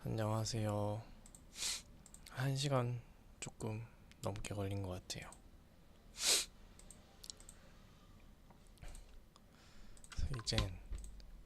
안녕하세요. 1시간 조금 넘게 걸린 것 같아요. 그래서 이젠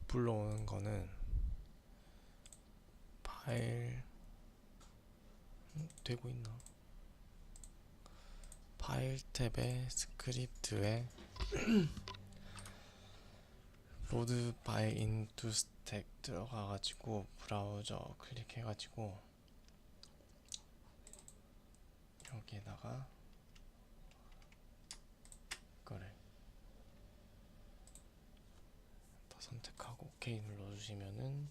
불러오는 거는 파일 되고 있나? 파일 탭에 스크립트에 로드 바이 인투 스택 들어가가지고 브라우저 클릭해가지고 여기에다가 이거를 더 선택하고 OK 눌러주시면은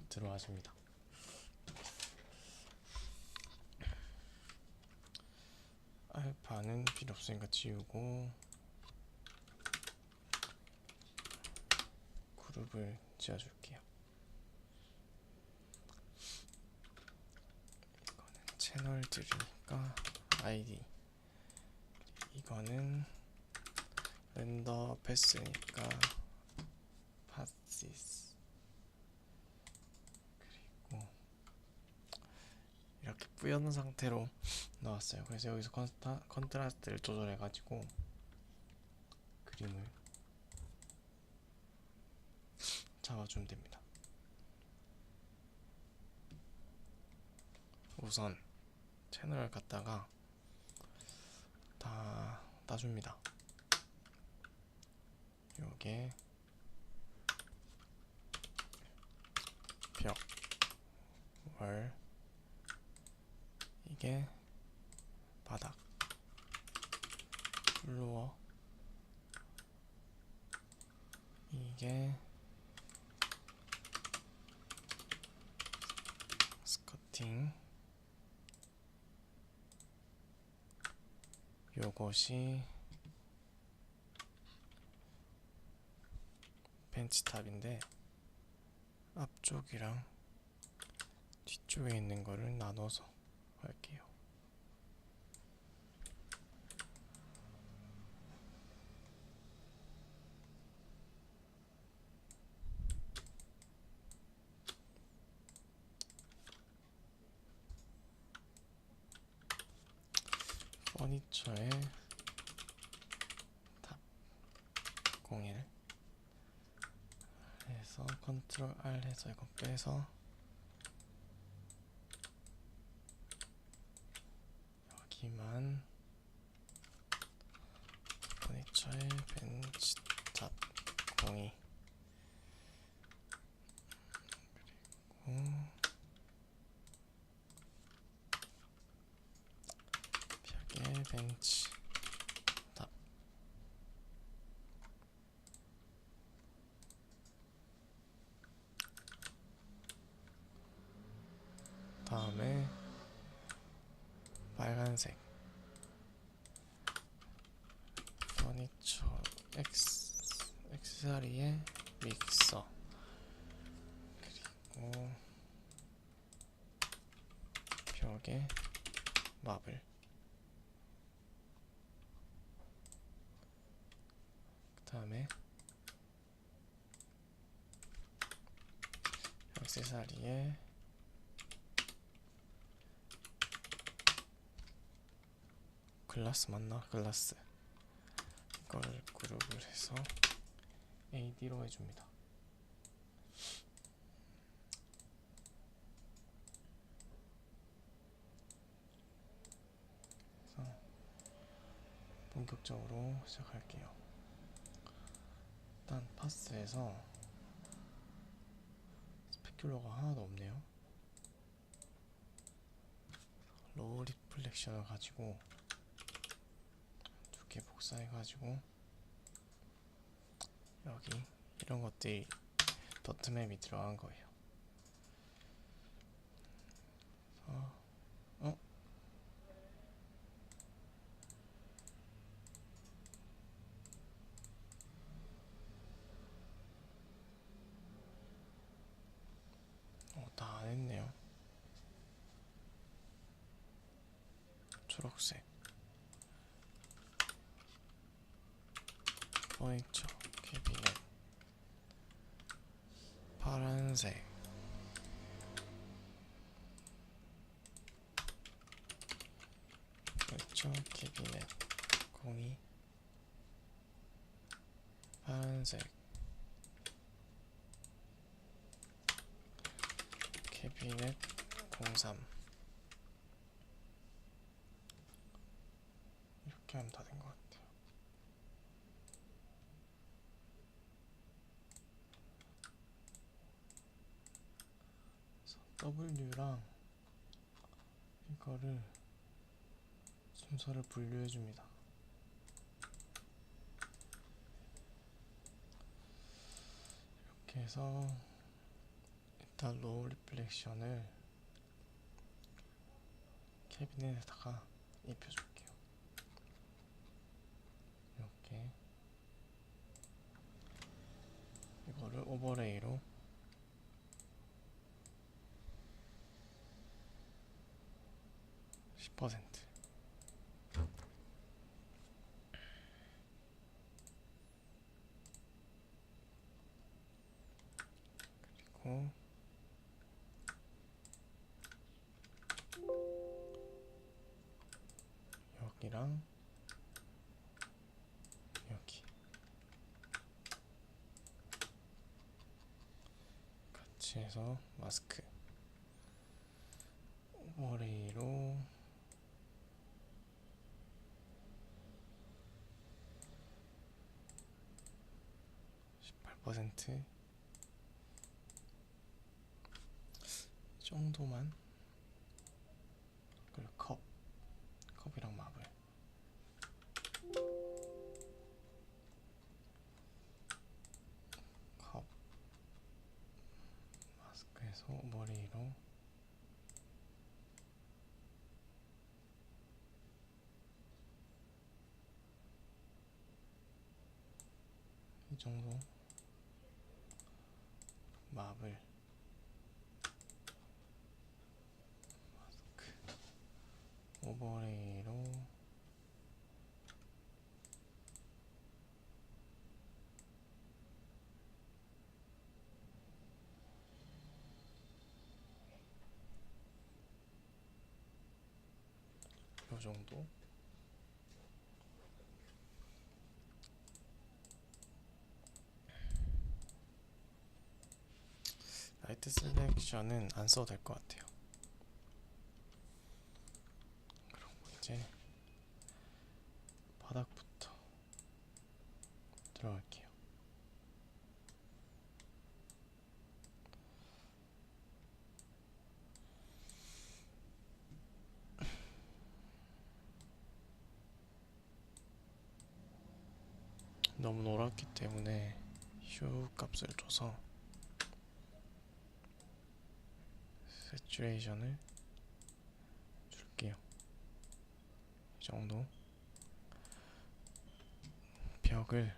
들어와집니다. 알파는 필요 없으니까 지우고 그룹을 지어줄게요. 이거는 채널들이니까 ID, 이거는 렌더 패스니까 파시스. 그리고 이렇게 뿌연 상태로 나왔어요. 그래서 여기서 컨트라스트를 조절해가지고 그림을 잡아주면 됩니다. 우선 채널을 갖다가 다 따줍니다. 요게 벽, 월, 이게 바닥, 플로어, 이게 스커팅, 요것이 벤치탑인데 앞쪽이랑 뒤쪽에 있는 거를 나눠서 할게요. 퍼니처에 탑 01 해서 컨트롤 R 해서 이거 빼서 여기만 퍼니처에 벤치 탑 02 그리고 벽에 벤치 탑 다음에 빨간색 퍼니처 액세서리에 믹서, 그리고 벽에 마블, 그 다음에 액세서리에 글라스 맞나? 글라스, 이걸 그룹을 해서 AD로 해줍니다. 그래서 본격적으로 시작할게요. 일단 파스에서 스페큘러가 하나도 없네요. 로우 리플렉션을 가지고 두 개 복사해가지고 여기 이런 것들이 더트맵이 들어간 거예요. 다 안 했네요. 초록색 퍼니처 캐비넷, 파란색. 그렇죠. 캐비넷 공이 파란색. 캐비넷 03. 이렇게 하면 다 된 것 같아요. W랑 이거를 순서를 분류해 줍니다. 이렇게 해서 일단 로우 리플렉션을 캐비넷에다가 입혀줄게요. 이렇게 이거를 오버레이로 %. 그리고 여기랑 여기 같이 해서 마스크 오버레이로 18%. 이 정도만. 그리고 컵이랑 마블 컵 마스크에서 오버레이로 이 정도. 마블 마스크 오버레이로 요 정도. 라이트 셀렉션은 안 써도 될 것 같아요. 그리고 이제 바닥부터 들어갈게요. 너무 노랗기 때문에 휴 값을 줘서 세츄레이션을 줄게요. 이 정도. 벽을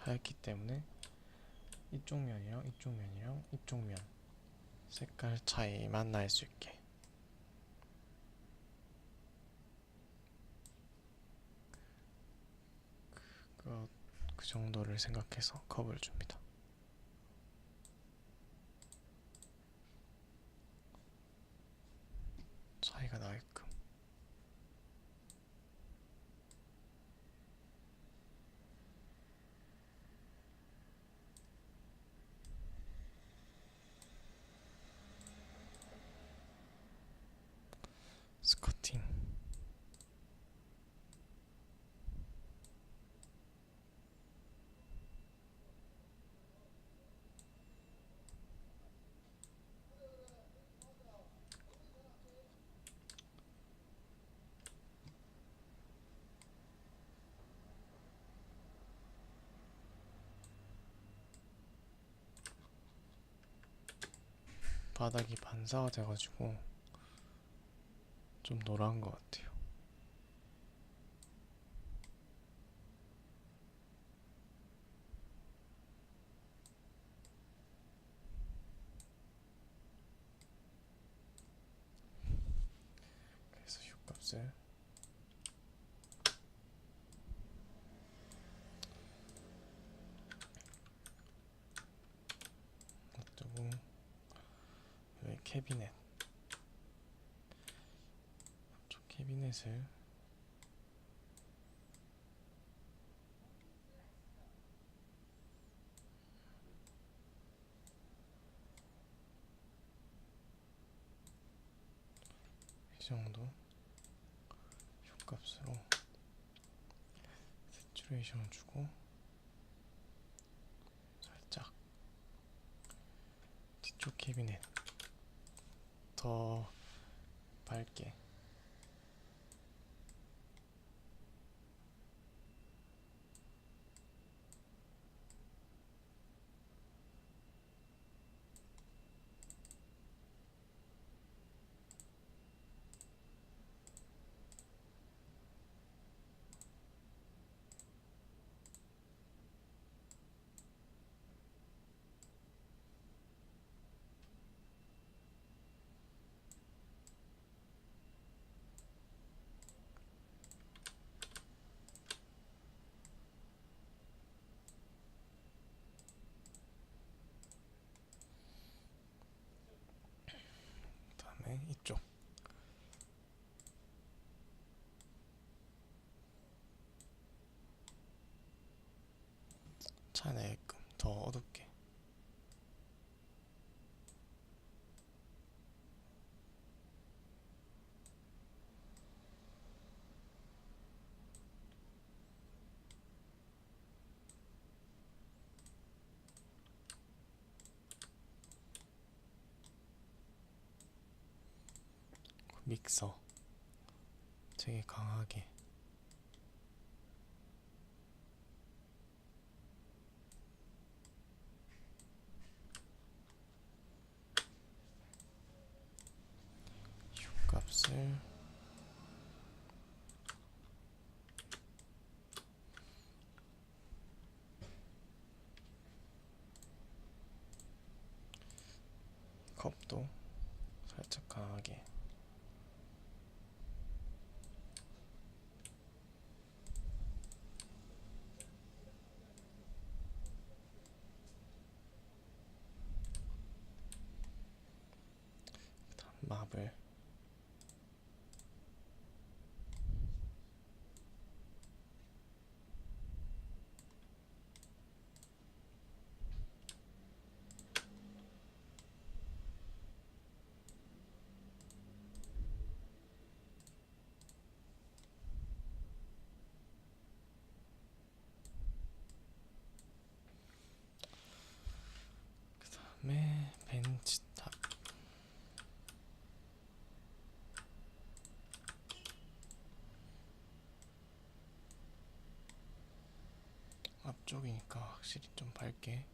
하얗기 때문에 이쪽 면이랑 이쪽 면이랑 이쪽 면 색깔 차이만 날 수 있게. 그 정도를 생각해서 컵을 줍니다. 차이가 나게끔. 스커팅. 바닥이 반사가 돼가지고 좀 노란 것 같아요. 그래서 휴값을 캐비넷, 앞쪽 캐비넷을 이 정도 효값으로 세츄레이션을 주고 살짝 뒤쪽 캐비넷 더 밝게 그다음에 이쪽 차내게끔 더 어둡게 믹서 되게 강하게 값을 컵도 살짝 강하게 그다음 마블 그다음에 벤치탑 앞쪽이니까 확실히 좀 밝게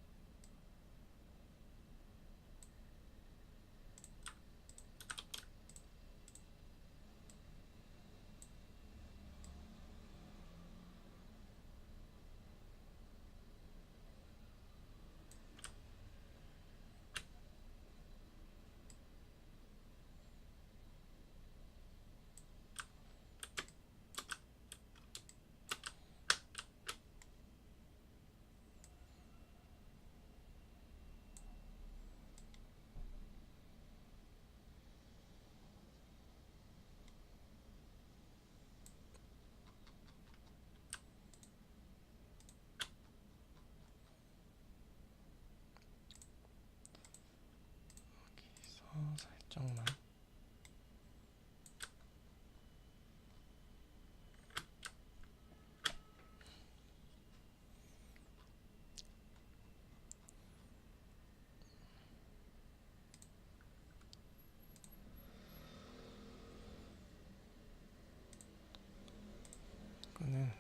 해서 살짝만 끈은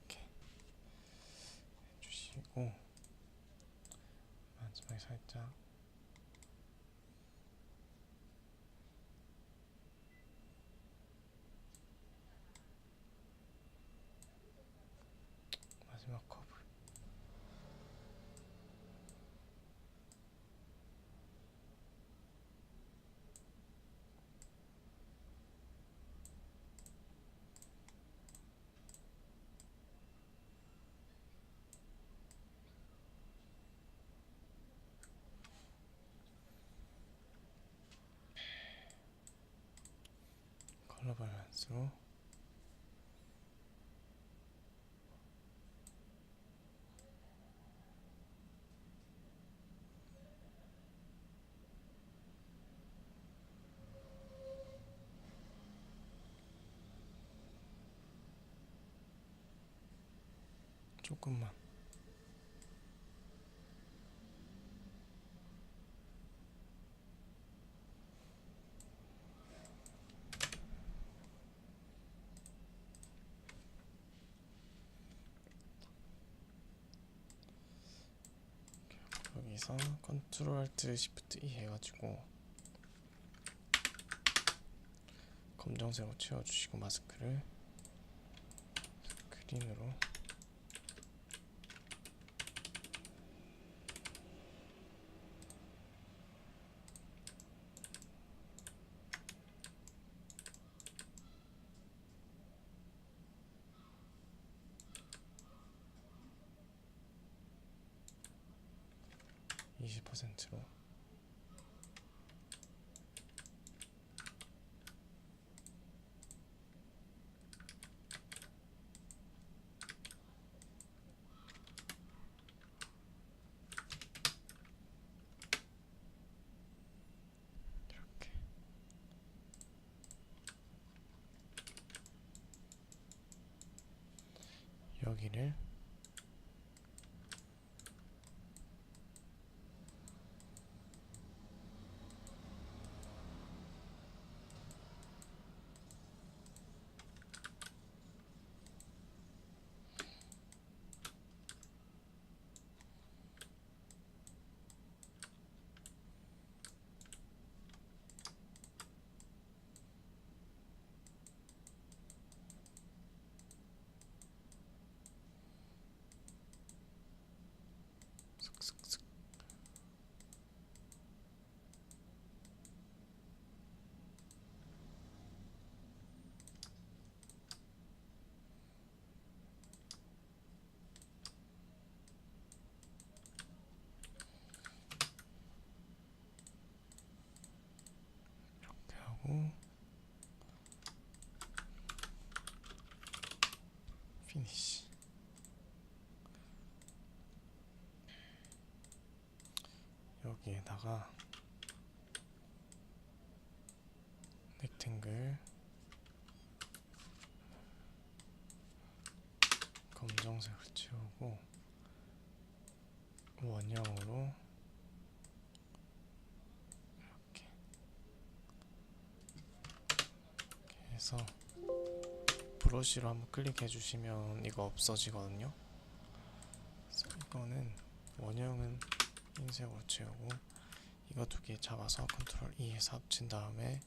이렇게 해주시고 마지막에 살짝 마지막 커브 밸런스로 조금만. 여기서 컨트롤 알트 시프트 E 해가지고 검정색으로 채워주시고 마스크를 스크린으로 20%로 이렇게. 여기를 슥슥슥 이렇게 하고 피니시. 여기에다가 렉탱글 검정색을 채우고 원형으로 이렇게 해서 브러쉬로 한번 클릭해 주시면 이거 없어지거든요. 그래서 이거는 원형은 흰색으로 채우고 이거 두 개 잡아서 컨트롤 E 해서 합친 다음에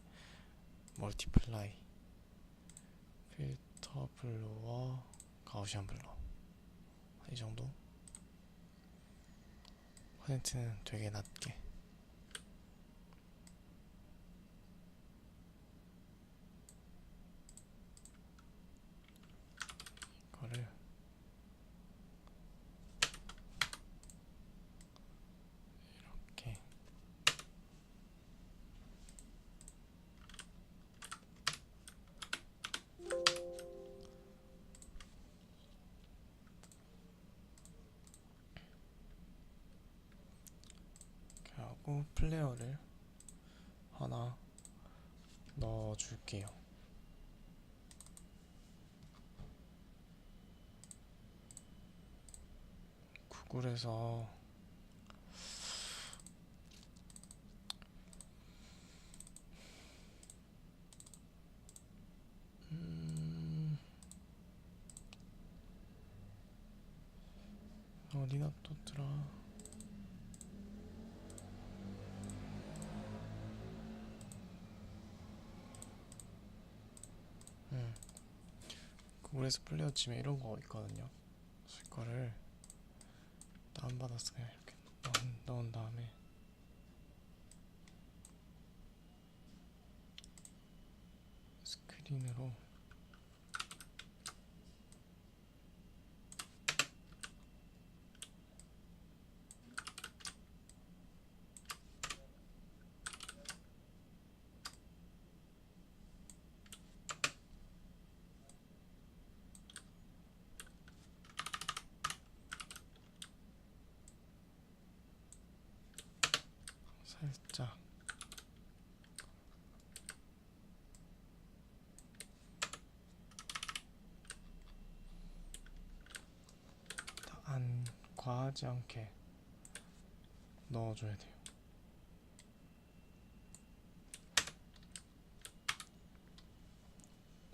멀티플라이 필터 블루어 가우시안 블러 이 정도. 퍼센트는 되게 낮게. 이거를 이렇게 하고 플레어를 하나 넣어줄게요. 구글에서 어디 놔뒀더라. 구글에서 플레이어 치면 이런 거 있거든요. 그래서 이거를 다운받아서 그냥 이렇게 넣은 다음에 스크린으로 과하지 않게 넣어줘야 돼요.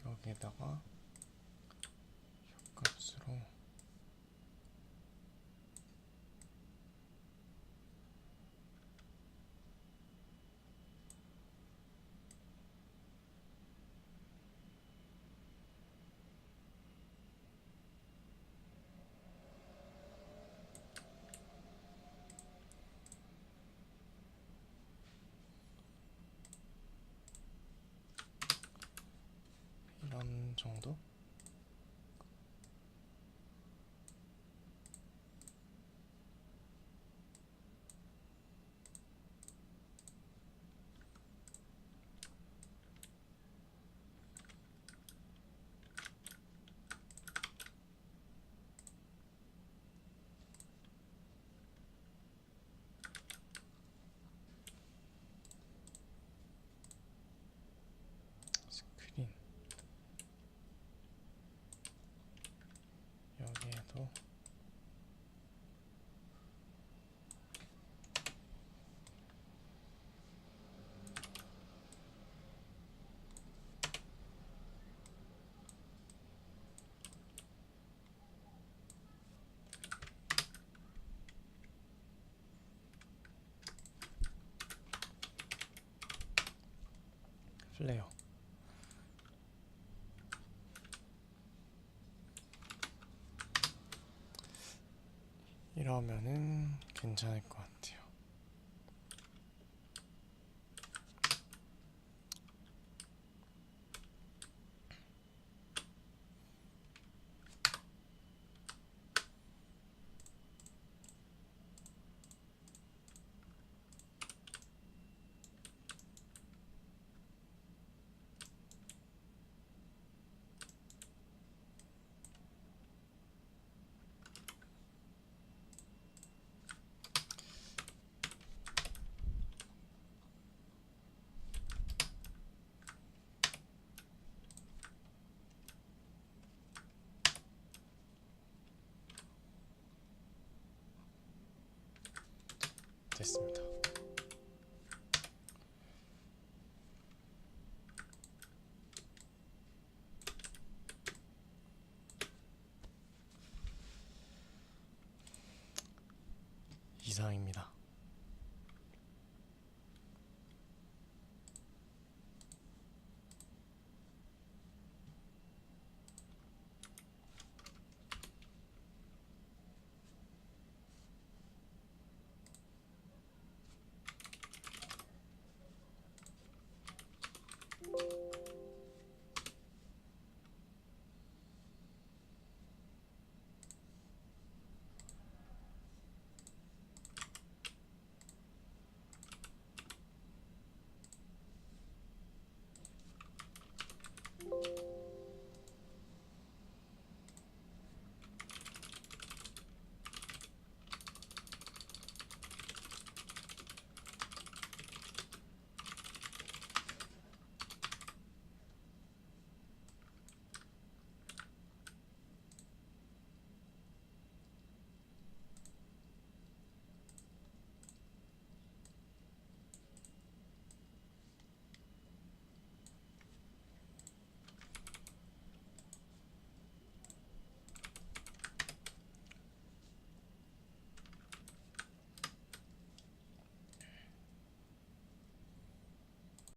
여기에다가 값으로 이런 정도? 스크린 여기에도 플레어. 이러면은 괜찮을 것 같아요. 됐습니다. 이상입니다.